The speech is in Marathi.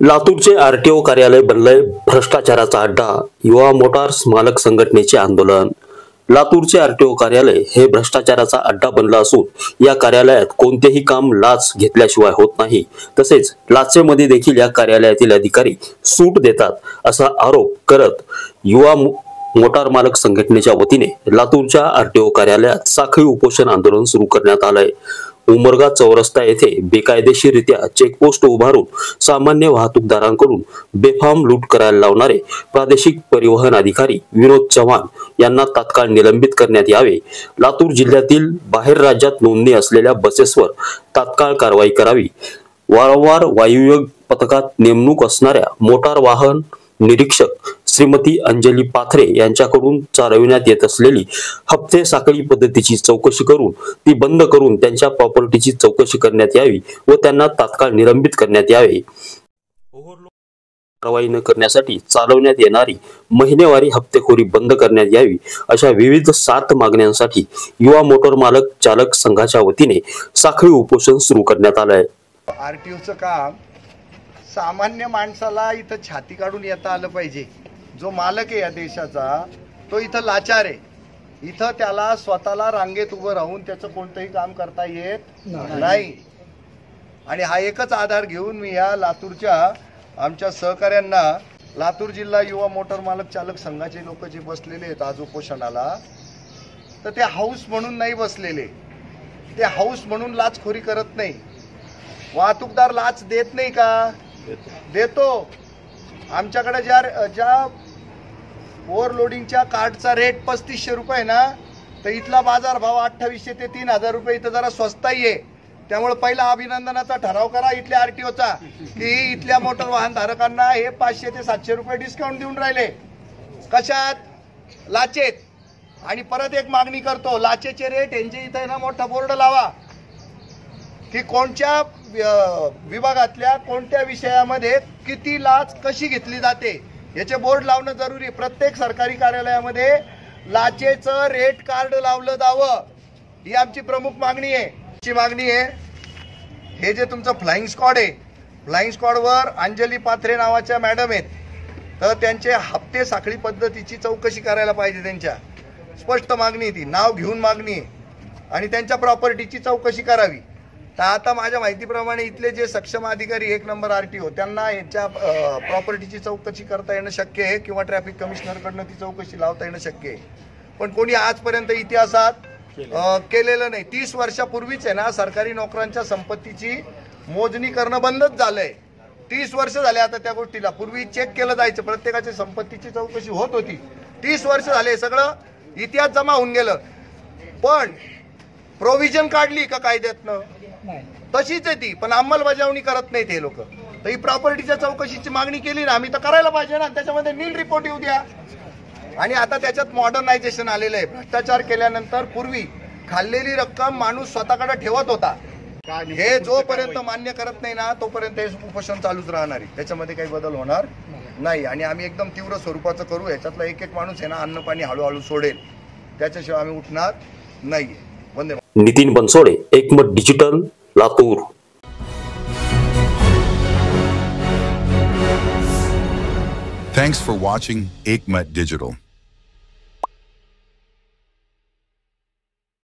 लातूरचे आरटीओ कार्यालय बनलंय भ्रष्टाचाराचा अड्डा, युवा मोटार्स मालक संघटनेचे आंदोलन। लातूरचे आरटीओ कार्यालय हे भ्रष्टाचाराचा अड्डा बनला असून या कार्यालयात कोणतेही काम लाच घेतल्याशिवाय होत नाही। तसेच लाचेमध्ये देखील या कार्यालयातील अधिकारी सूट देतात असा आरोप करत युवा मोटार मालक संघटनेच्या वतीने लातूरच्या आरटीओ कार्यालयात साखळी उपोषण आंदोलन सुरू करण्यात आलंय। उमरगा चौरस्ता येथे बेकायदेशीररित्या चेकपोस्ट उभारून सामान्य वाहतूकदारांकडून बेफाम लूट करायला लावणारे प्रादेशिक परिवहन अधिकारी विनोद चव्हाण यांना तात्काळ निलंबित करण्यात यावे। लातूर जिल्ह्यातील बाहेर राज्यात नोंदणी असलेल्या बसेसवर तात्काळ कारवाई करावी। वारंवार वायुयोग पथकात नेमणूक असणाऱ्या मोटार वाहन निरीक्षक श्रीमती अंजली पाथरे यांच्याकडून चालविण्यात येत असलेली हप्ते साखळी पद्धतीची चौकशी करून ती बंद करून त्यांच्या प्रॉपर्टीची चौकशी करण्यात यावी व त्यांना तात्काळ निलंबित करण्यात यावे। कारवाई न करण्यासाठी चालवण्यात येणारी महिनेवारी हप्तेखोरी बंद करण्यात यावी अशा विविध 7 मागण्यांसाठी युवा मोटर मालक चालक संघाच्या वतीने साखळी उपोषण सुरू करण्यात आलंय। आरटीओचं काम सामान्य माणसाला इथं छाती काढून येता आलं पाहिजे। जो मालक आहे या देशाचा तो इथं लाचार आहे। इथं त्याला स्वतःला रांगेत उभं राहून त्याचं कोणतंही काम करता येत नाही। आणि हा एकच आधार घेऊन मी या लातूरच्या आमच्या सहकाऱ्यांना, लातूर जिल्हा युवा मोटर मालक चालक संघाचे लोक जे बसलेले आहेत आज उपोषणाला, तर ते हाऊस म्हणून नाही बसलेले, ते हाऊस म्हणून लाचखोरी करत नाही। वाहतूकदार लाच देत नाही का? देतो। आमच्याकडे ज्या ओव्हरलोडिंगच्या कार्डचा रेट 3500 रुपये ना, तर इथला बाजार भाव 2800 ते 3000 रुपये इथं जरा स्वस्ताही आहे। त्यामुळे पहिला अभिनंदनाचा ठराव करा इथल्या आरटीओचा की इथल्या मोटर वाहन धारकांना हे 500 ते 700 रुपये डिस्काउंट देऊन राहिले। कशात? लाचेत। आणि परत एक मागणी करतो, लाचेचे रेट यांचे इथे ना मोठा बोर्ड लावा की कोणत्या विभागातल्या कोणत्या विषयामध्ये किती लाच कशी घेतली जाते याचे बोर्ड लावणं जरुरी आहे। प्रत्येक सरकारी कार्यालयामध्ये लाचेचं रेट कार्ड लावलं जावं ही आमची प्रमुख मागणी आहे। मागणी आहे हे जे तुमचं फ्लाइंग स्क्वॉड आहे, फ्लाइंग स्क्वॉडवर अंजली पाथरे नावाच्या मॅडम आहेत, तर त्यांचे हप्ते साखळी पद्धतीची चौकशी करायला पाहिजे। त्यांच्या स्पष्ट मागणी ती नाव घेऊन मागणी आहे आणि त्यांच्या प्रॉपर्टीची चौकशी करावी। तर आता माझ्या माहितीप्रमाणे इथले जे सक्षम अधिकारी 1 नंबर आरटीओ त्यांना यांच्या प्रॉपर्टीची चौकशी करता येणं शक्य आहे किंवा ट्रॅफिक कमिशनरकडनं ती चौकशी लावता येणं शक्य आहे, पण कोणी आजपर्यंत इतिहासात केलेलं नाही। 30 वर्षापूर्वीच आहे ना सरकारी नोकरांच्या संपत्तीची मोजणी करणं बंदच झालंय। 30 वर्ष झाले आता त्या गोष्टीला। पूर्वी चेक केलं जायचं, प्रत्येकाच्या संपत्तीची चौकशी होत होती। 30 वर्ष झाले, सगळं इतिहास जमा होऊन गेलं, पण प्रोव्हिजन काढली का कायद्यातनं? तशीच आहे ती, पण अंमलबजावणी करत नाहीत हे लोक। तर ही प्रॉपर्टीच्या चौकशीची मागणी केली ना आम्ही, तर करायला पाहिजे ना, त्याच्यामध्ये नील रिपोर्ट येऊ द्या। आणि आता त्याच्यात मॉडर्नायझेशन आलेलं आहे। भ्रष्टाचार केल्यानंतर पूर्वी खाल्लेली रक्कम माणूस स्वतःकडे ठेवत होता, हे जोपर्यंत मान्य करत नाही ना तोपर्यंत हे उपोषण चालूच राहणार आहे, त्याच्यामध्ये काही बदल होणार नाही। आणि आम्ही एकदम तीव्र स्वरूपाचं करू। याच्यातला एक माणूस आहे ना अन्न पाणी हळूहळू सोडेल, त्याच्याशिवाय आम्ही उठणार नाही। वंदे मातरम। नितीन बनसोडे, एकमत digital, Latur. Thanks for watching Ekmat Digital.